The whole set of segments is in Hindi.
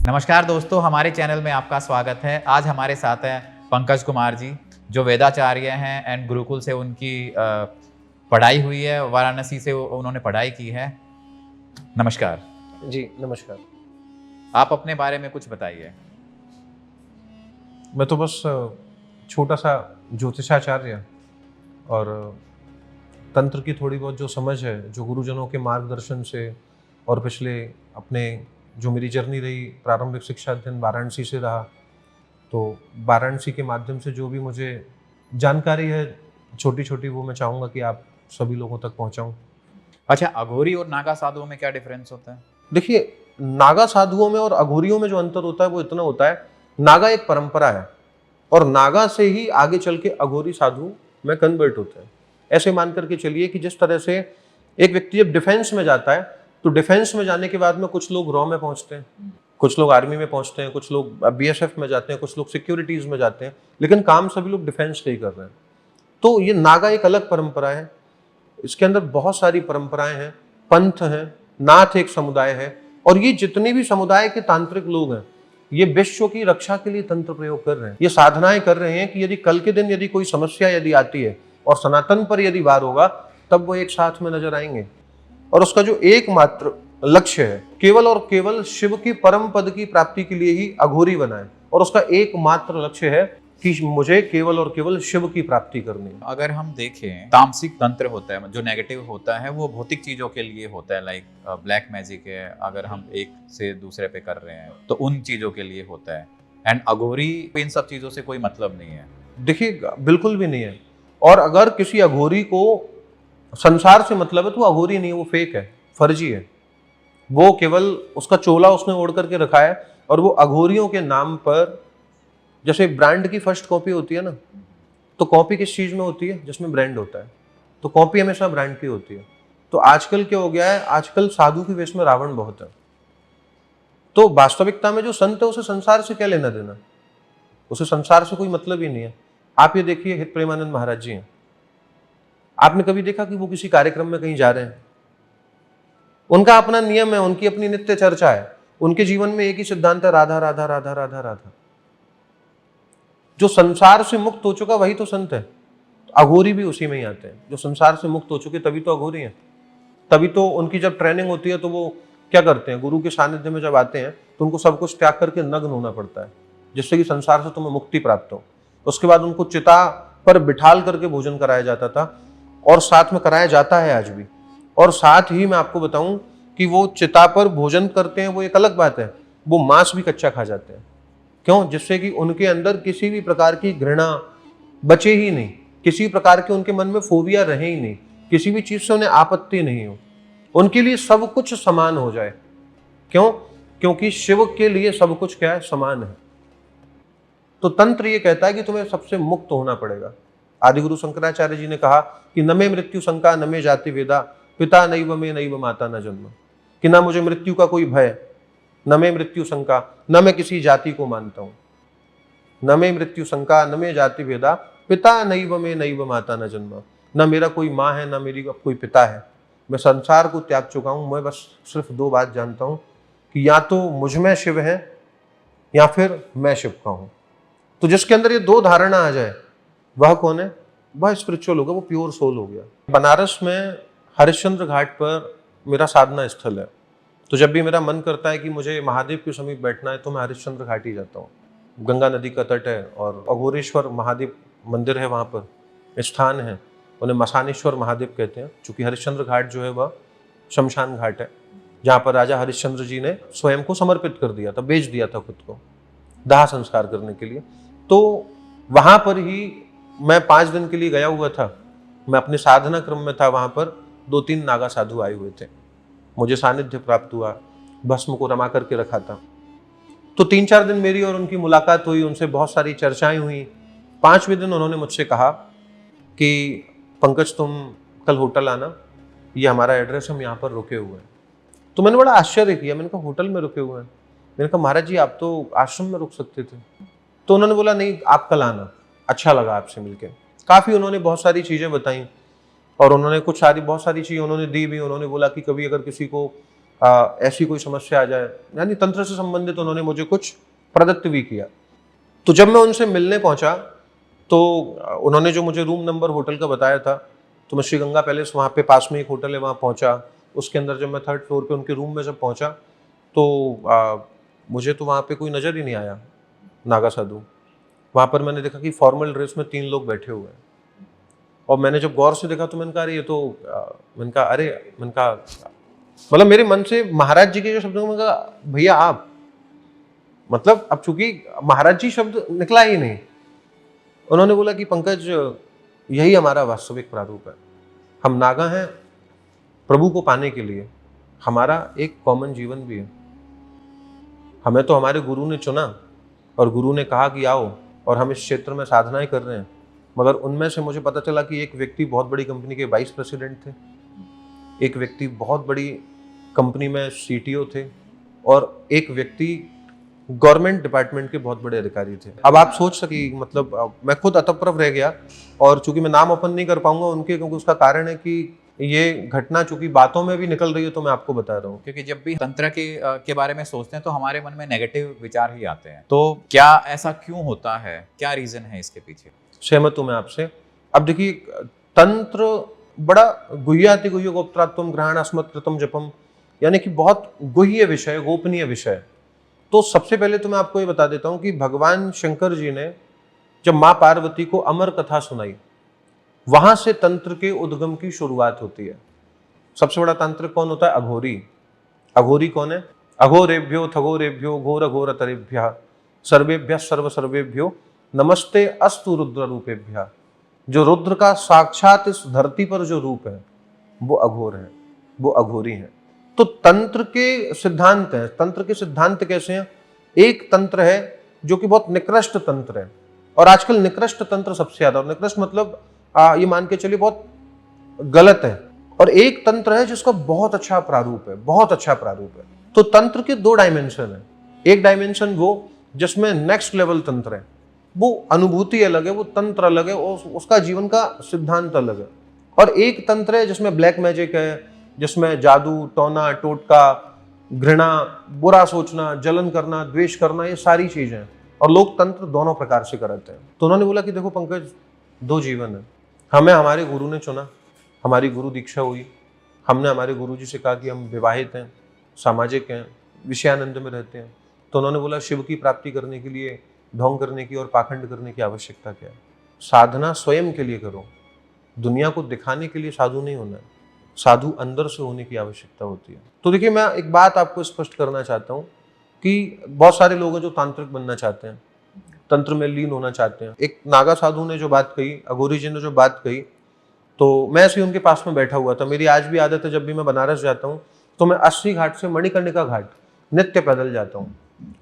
नमस्कार दोस्तों, हमारे चैनल में आपका स्वागत है। आज हमारे साथ हैं पंकज कुमार जी, जो वेदाचार्य हैं एंड गुरुकुल से उनकी पढ़ाई हुई है। वाराणसी से उन्होंने पढ़ाई की है। नमस्कार जी, नमस्कार। आप अपने बारे में कुछ बताइए। मैं तो बस छोटा सा ज्योतिषाचार्य और तंत्र की थोड़ी बहुत जो समझ है, जो गुरुजनों के मार्गदर्शन से और पिछले अपने जो मेरी जर्नी रही, प्रारंभिक शिक्षा अध्ययन वाराणसी से रहा, तो वाराणसी के माध्यम से जो भी मुझे जानकारी है छोटी-छोटी, वो मैं चाहूँगा कि आप सभी लोगों तक पहुँचाऊँ। अच्छा, अघोरी और नागा साधुओं में क्या डिफरेंस होता है? देखिए, नागा साधुओं में और अघोरियों में जो अंतर होता है वो इतना होता है, नागा एक परंपरा है और नागा से ही आगे चल के अघोरी साधु में कन्वर्ट होते हैं। ऐसे मान करके चलिए कि जिस तरह से एक व्यक्ति जब डिफेंस में जाता है, तो डिफेंस में जाने के बाद में कुछ लोग रॉ में पहुंचते हैं, कुछ लोग आर्मी में पहुंचते हैं, कुछ लोग बीएसएफ में जाते हैं, कुछ लोग सिक्योरिटीज में जाते हैं, लेकिन काम सभी लोग डिफेंस से ही कर रहे हैं। तो ये नागा एक अलग परंपरा है। इसके अंदर बहुत सारी परंपराएं हैं, पंथ हैं, नाथ एक समुदाय है, और ये जितने भी समुदाय के तांत्रिक लोग हैं, ये विश्व की रक्षा के लिए तंत्र प्रयोग कर रहे हैं। ये साधनाएं कर रहे हैं कि यदि कल के दिन यदि कोई समस्या यदि आती है और सनातन पर यदि वार होगा, तब वो एक साथ में नजर आएंगे। और उसका जो एकमात्र लक्ष्य है, केवल और केवल शिव की परम पद की प्राप्ति के लिए ही अघोरी बनाए, और उसका एकमात्र लक्ष्य है कि मुझे केवल और केवल शिव की प्राप्ति करनी है। अगर हम देखें, तामसिक तंत्र होता है, जो नेगेटिव होता है, वो भौतिक चीजों के लिए होता है, लाइक ब्लैक मैजिक है। अगर हम एक से दूसरे पे कर रहे हैं तो उन चीजों के लिए होता है। एंड अघोरी इन सब चीजों से कोई मतलब नहीं है। देखिए, बिल्कुल भी नहीं है। और अगर किसी अघोरी को संसार से मतलब है तो वो अघोरी नहीं है, वो फेक है, फर्जी है। वो केवल उसका चोला उसने ओढ़ करके रखा है, और वो अघोरियों के नाम पर, जैसे ब्रांड की फर्स्ट कॉपी होती है ना, तो कॉपी किस चीज में होती है? जिसमें ब्रांड होता है। तो कॉपी हमेशा ब्रांड की होती है। तो आजकल क्या हो गया है, आजकल साधु के वेश में रावण बहुत है। तो वास्तविकता में जो संत है, उसे संसार से क्या लेना देना? उसे संसार से कोई मतलब ही नहीं है। आप ये देखिए, हित प्रेमानंद महाराज जी हैं, आपने कभी देखा कि वो किसी कार्यक्रम में कहीं जा रहे हैं? उनका अपना नियम है, उनकी अपनी नित्य चर्चा है, उनके जीवन में एक ही सिद्धांत है, राधा राधा राधा राधा राधा। जो संसार से मुक्त हो चुका वही तो संत है। अघोरी भी उसी में ही आते हैं, जो संसार से मुक्त हो चुके, तभी तो अघोरी हैं। तभी तो उनकी जब ट्रेनिंग होती है तो वो क्या करते हैं, गुरु के सानिध्य में जब आते हैं तो उनको सब कुछ त्याग करके नग्न होना पड़ता है, जिससे कि संसार से तुम्हें मुक्ति प्राप्त हो। उसके बाद उनको चिता पर बिठाल करके भोजन कराया जाता था, और साथ में कराया जाता है आज भी। और साथ ही मैं आपको बताऊं कि वो चिता पर भोजन करते हैं, वो एक अलग बात है, वो मांस भी कच्चा खा जाते हैं। क्यों? जिससे कि उनके अंदर किसी भी प्रकार की घृणा बचे ही नहीं, किसी प्रकार के उनके मन में फोबिया रहे ही नहीं, किसी भी चीज से उन्हें आपत्ति नहीं हो, उनके लिए सब कुछ समान हो जाए। क्यों? क्योंकि शिव के लिए सब कुछ क्या है? समान है। तो तंत्र ये कहता है कि तुम्हें सबसे मुक्त होना पड़ेगा। आदिगुरु शंकराचार्य जी ने कहा कि न मे मृत्यु शंका न मे जाति वेदा, पिता नैव मे नैव माता न जन्म, कि ना मुझे मृत्यु का कोई भय, न मे मृत्यु शंका, न मैं किसी जाति को मानता हूं, न मे मृत्यु शंका न मे जाति वेदा, पिता नैव मे नैव माता न जन्म, न मेरा कोई माँ है, न मेरी कोई पिता है। मैं संसार को त्याग चुका हूं। मैं बस सिर्फ दो बात जानता हूं कि या तो मुझ में शिव है या फिर मैं शिव का हूं। तो जिसके अंदर ये दो धारणा आ जाए, वह कौन है? वह स्पिरिचुअल होगा, वो प्योर सोल हो गया। बनारस में हरिश्चंद्र घाट पर मेरा साधना स्थल है। तो जब भी मेरा मन करता है कि मुझे महादेव के समीप बैठना है, तो मैं हरिश्चंद्र घाट ही जाता हूँ। गंगा नदी का तट है और अघोरेश्वर महादेव मंदिर है, वहाँ पर स्थान है। उन्हें मसानेश्वर महादेव कहते हैं, चूंकि हरिश्चंद्र घाट जो है वह शमशान घाट है, जहाँ पर राजा हरिश्चंद्र जी ने स्वयं को समर्पित कर दिया था, बेच दिया था खुद को दाह संस्कार करने के लिए। तो वहाँ पर ही मैं 5 दिन के लिए गया हुआ था। मैं अपने साधना क्रम में था, वहाँ पर 2-3 नागा साधु आए हुए थे। मुझे सानिध्य प्राप्त हुआ, भस्म को रमा करके रखा था। तो 3-4 दिन मेरी और उनकी मुलाकात हुई, उनसे बहुत सारी चर्चाएं हुई। 5वें दिन उन्होंने मुझसे कहा कि पंकज, तुम कल होटल आना, ये हमारा एड्रेस, हम यहाँ पर रुके हुए हैं। तो मैंने बड़ा आश्चर्य किया, मैंने कहा होटल में रुके हुए हैं? मैंने कहा महाराज जी, आप तो आश्रम में रुक सकते थे। तो उन्होंने बोला नहीं, आप कल आना, अच्छा लगा आपसे मिलके। काफ़ी उन्होंने बहुत सारी चीज़ें बताई, और उन्होंने बहुत सारी चीज़ें उन्होंने दी भी। उन्होंने बोला कि कभी अगर किसी को ऐसी कोई समस्या आ जाए, यानी तंत्र से संबंधित उन्होंने मुझे कुछ प्रदत्त भी किया। तो जब मैं उनसे मिलने पहुंचा तो उन्होंने जो मुझे रूम नंबर होटल का बताया था, तो मैं श्री गंगा पैलेस, वहाँ पे पास में एक होटल है, वहाँ पहुंचा। उसके अंदर जब मैं 3rd फ्लोर पे उनके रूम में जब पहुंचा तो मुझे तो वहाँ पे कोई नज़र ही नहीं आया नागा साधु। वहाँ पर मैंने देखा कि फॉर्मल ड्रेस में 3 लोग बैठे हुए हैं, और मैंने जब गौर से देखा तो मैंने कहा अरे ये तो मैंने कहा मतलब मेरे मन से महाराज जी के जो शब्द, मैंने कहा भैया आप, मतलब अब चूंकि महाराज जी शब्द निकला ही नहीं। उन्होंने बोला कि पंकज, यही हमारा वास्तविक प्रारूप है। हम नागा हैं प्रभु को पाने के लिए, हमारा एक कॉमन जीवन भी है। हमें तो हमारे गुरु ने चुना और गुरु ने कहा कि आओ, और हम इस क्षेत्र में साधनाएं कर रहे हैं। मगर उनमें से मुझे पता चला कि एक व्यक्ति बहुत बड़ी कंपनी के वाइस प्रेसिडेंट थे, एक व्यक्ति बहुत बड़ी कंपनी में CTO थे, और एक व्यक्ति गवर्नमेंट डिपार्टमेंट के बहुत बड़े अधिकारी थे। अब आप सोच सकी, मतलब मैं खुद अतप्रभ रह गया। और चूंकि मैं नाम ओपन नहीं कर पाऊंगा उनके, क्योंकि उसका कारण है कि ये घटना चूंकि बातों में भी निकल रही है, तो मैं आपको बता रहा हूँ। क्योंकि जब भी तंत्र के बारे में सोचते हैं तो हमारे मन में नेगेटिव विचार ही आते हैं। तो क्या ऐसा क्यों होता है, क्या रीजन है इसके पीछे? सहमत हूं मैं आपसे। अब देखिए, तंत्र बड़ा गुह्याति गुह्य गोप्त्रात्वम ग्रहण अस्मत् कृतम जपम, यानी कि बहुत गुह्य विषय, गोपनीय विषय। तो सबसे पहले तो मैं आपको ये बता देता हूं कि भगवान शंकर जी ने जब माँ पार्वती को अमर कथा सुनाई, वहां से तंत्र के उद्गम की शुरुआत होती है। सबसे बड़ा तांत्रिक कौन होता है? अघोरी। अघोरी कौन है? अघोरेभ्यो थघोरेभ्यो घोर घोर तरेभ्य सर्वेभ्य सर्व सर्वेभ्यो नमस्ते अस्तु रुद्र रूपेभ्य। जो रुद्र का साक्षात इस धरती पर जो रूप है वो अघोर है, वो अघोरी है। तो तंत्र के सिद्धांत हैं। तंत्र के सिद्धांत कैसे हैं? एक तंत्र है जो कि बहुत निकृष्ट तंत्र है, और आजकल निकृष्ट तंत्र सबसे ज्यादा, और निकृष्ट मतलब ये मान के चलिए बहुत गलत है। और एक तंत्र है जिसका बहुत अच्छा प्रारूप है, बहुत अच्छा प्रारूप है। तो तंत्र के 2 डायमेंशन है। एक डायमेंशन वो जिसमें नेक्स्ट लेवल तंत्र है, वो अनुभूति अलग है, वो तंत्र अलग है, और उसका जीवन का सिद्धांत अलग है। और एक तंत्र है जिसमें ब्लैक मैजिक है, जिसमें जादू, टोना, टोटका, घृणा, बुरा सोचना, जलन करना, द्वेष करना, ये सारी चीजें हैं। और लोग तंत्र दोनों प्रकार से करते हैं। तो उन्होंने बोला कि देखो पंकज, 2 जीवन है। हमें हमारे गुरु ने चुना, हमारी गुरु दीक्षा हुई, हमने हमारे गुरु जी से कहा कि हम विवाहित हैं, सामाजिक हैं, विषयानंद में रहते हैं। तो उन्होंने बोला शिव की प्राप्ति करने के लिए ढोंग करने की और पाखंड करने की आवश्यकता क्या है? साधना स्वयं के लिए करो, दुनिया को दिखाने के लिए साधु नहीं होना है, साधु अंदर से होने की आवश्यकता होती है। तो देखिए, मैं एक बात आपको स्पष्ट करना चाहता हूँ कि बहुत सारे लोग हैं जो तांत्रिक बनना चाहते हैं, तंत्र में लीन होना चाहते हैं। एक नागा साधु ने जो बात कही, अघोरी जी ने जो बात कही, तो मैं ऐसे ही उनके पास में बैठा हुआ था। मेरी आज भी आदत है, जब भी मैं बनारस जाता हूँ तो मैं 80 घाट से मणिकर्णिका घाट नित्य पैदल जाता हूँ।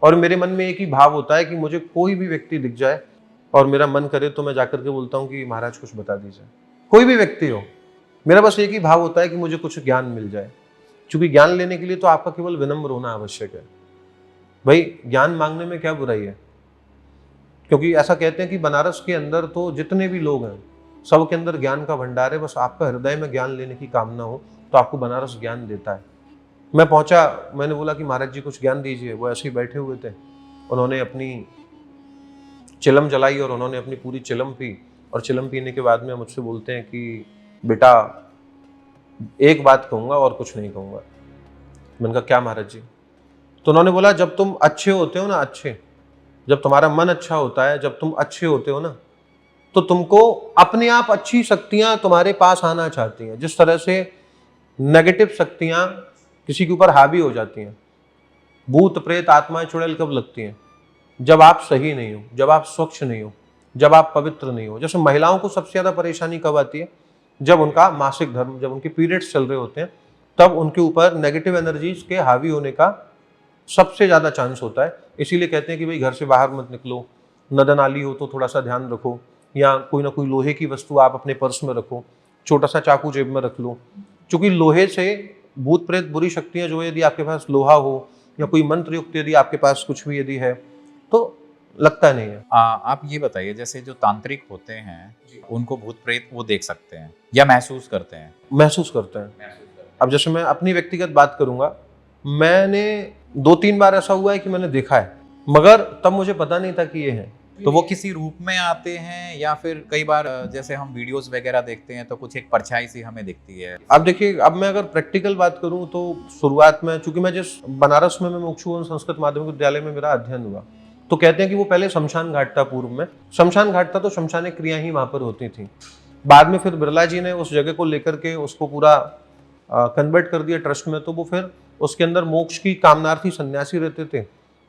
और मेरे मन में एक ही भाव होता है कि मुझे कोई भी व्यक्ति दिख जाए और मेरा मन करे तो मैं जाकर के बोलता हूँ कि महाराज कुछ बता दीजिए। कोई भी व्यक्ति हो, मेरा बस एक ही भाव होता है कि मुझे कुछ ज्ञान मिल जाए। क्योंकि ज्ञान लेने के लिए तो आपका केवल विनम्र होना आवश्यक है। भाई, ज्ञान मांगने में क्या बुराई है? क्योंकि ऐसा कहते हैं कि बनारस के अंदर तो जितने भी लोग हैं सबके अंदर ज्ञान का भंडार है। बस आपका हृदय में ज्ञान लेने की कामना हो तो आपको बनारस ज्ञान देता है। मैं पहुंचा, मैंने बोला कि महाराज जी कुछ ज्ञान दीजिए। वो ऐसे ही बैठे हुए थे, उन्होंने अपनी चिलम जलाई और उन्होंने अपनी पूरी चिलम पी। और चिलम पीने के बाद में मुझसे बोलते हैं कि बेटा, एक बात कहूंगा और कुछ नहीं कहूंगा। मैंने कहा क्या महाराज जी? तो उन्होंने बोला, जब तुम अच्छे होते हो ना, अच्छे, जब तुम्हारा मन अच्छा होता है, जब तुम अच्छे होते हो ना, तो तुमको अपने आप अच्छी शक्तियां तुम्हारे पास आना चाहती हैं। जिस तरह से नेगेटिव शक्तियां किसी के ऊपर हावी हो जाती हैं, भूत प्रेत आत्माएं चुड़ैल कब लगती हैं? जब आप सही नहीं हो, जब आप स्वच्छ नहीं हो, जब आप पवित्र नहीं हो। जैसे महिलाओं को सबसे ज्यादा परेशानी कब आती है? जब उनका मासिक धर्म, जब उनके पीरियड्स चल रहे होते हैं, तब उनके ऊपर नेगेटिव एनर्जीज के हावी होने का सबसे ज्यादा चांस होता है। इसीलिए कहते हैं कि भाई घर से बाहर मत निकलो, नदन नाली हो तो थोड़ा सा ध्यान रखो, या कोई ना कोई लोहे की वस्तु आप अपने पर्स में रखो, छोटा सा चाकू जेब में रख लो। क्योंकि लोहे से भूत प्रेत बुरी शक्तियां जो है, यदि आपके पास लोहा हो या कोई मंत्र युक्त यदि आपके पास कुछ भी यदि है तो लगता नहीं है। आप ये बताइए, जैसे जो तांत्रिक होते हैं उनको भूत प्रेत वो देख सकते हैं या महसूस करते हैं? महसूस करते हैं। अब जैसे मैं अपनी व्यक्तिगत बात करूंगा मैंने 2-3 बार ऐसा हुआ है कि मैंने देखा है, मगर तब मुझे पता नहीं था कि ये है। तो वो किसी रूप में आते हैं या फिर कई बार जैसे हम वीडियोस वगैरह देखते हैं तो कुछ एक परछाई सी हमें दिखती है? अब देखिए, अब मैं अगर प्रैक्टिकल बात करूं तो शुरुआत में, चूंकि मैं जिस बनारस में मैं मुक्षु संस्कृत माध्यमिक विद्यालय में मेरा अध्ययन हुआ, तो कहते हैं कि वो पहले शमशान घाट था। पूर्व में शमशान घाट था, तो शमशानिक क्रिया ही वहां पर होती थी। बाद में फिर बिरला जी ने उस जगह को लेकर के उसको पूरा कन्वर्ट कर दिया ट्रस्ट में। तो वो फिर उसके अंदर मोक्ष की कामनार्थी सन्यासी रहते थे,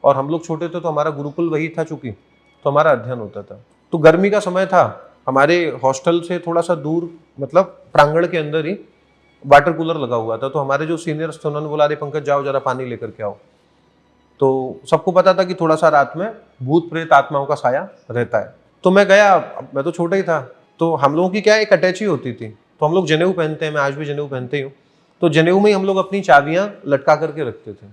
और हम लोग छोटे थे तो हमारा गुरुकुल वही था, चूंकि तो हमारा अध्ययन होता था। तो गर्मी का समय था, हमारे हॉस्टल से थोड़ा सा दूर, मतलब प्रांगण के अंदर ही वाटर कूलर लगा हुआ था। तो हमारे जो सीनियर्स थे उन्होंने बोला, अरे पंकज जाओ जरा पानी लेकर के आओ। तो सबको पता था कि थोड़ा सा रात में भूत प्रेत आत्माओं का साया रहता है। तो मैं गया, मैं तो छोटा ही था। तो हम लोगों की क्या एक अटैची होती थी, तो हम लोग जनेऊ पहनते हैं, मैं आज भी जनेऊ पहनते ही हूँ। तो जनेऊ में ही हम लोग अपनी चाबियां लटका करके रखते थे।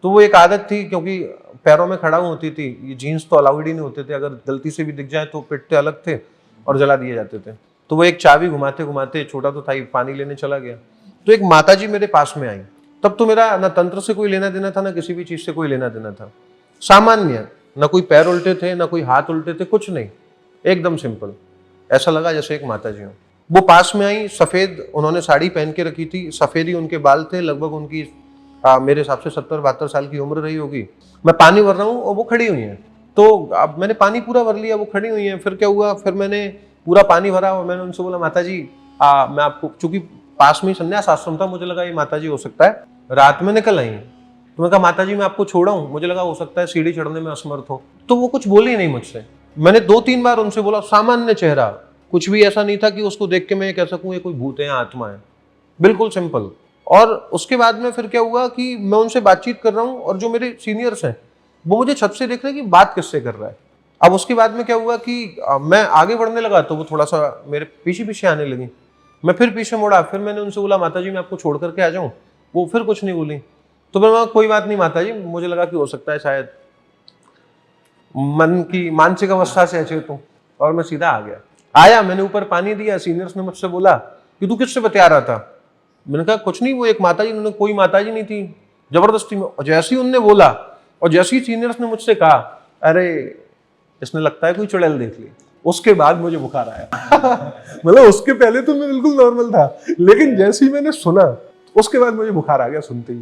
तो वो एक आदत थी, क्योंकि पैरों में खड़ा होती थी, ये जीन्स तो अलाउड ही नहीं होते थे, अगर गलती से भी दिख जाए तो पिटते अलग थे और जला दिए जाते थे। तो वो एक चाबी घुमाते घुमाते, छोटा तो था ही, पानी लेने चला गया। तो एक माताजी मेरे पास में आई। तब तो मेरा ना तंत्र से कोई लेना देना था, ना किसी भी चीज से कोई लेना देना था, सामान्य, ना कोई पैर उल्टे थे, ना कोई हाथ उल्टे थे, कुछ नहीं, एकदम सिंपल। ऐसा लगा जैसे एक माताजी हो। वो पास में आई, सफेद उन्होंने साड़ी पहन के रखी थी, सफेद ही उनके बाल थे, लगभग उनकी मेरे हिसाब से 70-72 साल की उम्र रही होगी। मैं पानी भर रहा हूँ और वो खड़ी हुई हैं। तो अब मैंने पानी पूरा भर लिया, वो खड़ी हुई हैं। फिर क्या हुआ, फिर मैंने पूरा पानी भरा और मैंने उनसे बोला, माता जी मैं आपको, चूंकि पास में ही संन्यास आश्रम था, मुझे लगा ये माता जी हो सकता है रात में निकल आई। तो मैं कहा, माता जी मैं आपको छोड़ा हूँ, मुझे लगा हो सकता है सीढ़ी चढ़ने में असमर्थ हो। तो वो कुछ बोली नहीं मुझसे। मैंने 2-3 बार उनसे बोला, सामान्य चेहरा, कुछ भी ऐसा नहीं था कि उसको देख के मैं कह सकूं ये कोई भूत है या आत्मा है, बिल्कुल सिंपल। और उसके बाद में फिर क्या हुआ कि मैं उनसे बातचीत कर रहा हूँ, और जो मेरे सीनियर्स हैं वो मुझे छत से देख रहे हैं कि बात किससे कर रहा है। अब उसके बाद में क्या हुआ कि मैं आगे बढ़ने लगा, तो वो थोड़ा सा मेरे पीछे पीछे आने लगी। मैं फिर पीछे मुड़ा, फिर मैंने उनसे बोला, माता जी मैं आपको छोड़ करके आ जाऊँ? वो फिर कुछ नहीं बोली। तो मैं कोई बात नहीं माता जी, मुझे लगा कि हो सकता है शायद मन की मानसिक अवस्था से अचेत हूँ, और मैं सीधा आ गया। आया, मैंने ऊपर पानी दिया, सीनियर्स ने मुझसे बोला कि तू किससे बतिया रहा था? मैंने कहा कुछ नहीं, वो एक माताजी, उन्होंने कोई माताजी नहीं थी, जबरदस्ती में। और जैसे ही उनने बोला और जैसे ही सीनियर्स ने मुझसे कहा, अरे इसने लगता है कोई चुड़ैल देख ली, उसके बाद मुझे बुखार आया। मतलब उसके पहले तो मैं बिल्कुल नॉर्मल था, लेकिन जैसे ही मैंने सुना उसके बाद मुझे बुखार आ गया सुनते ही।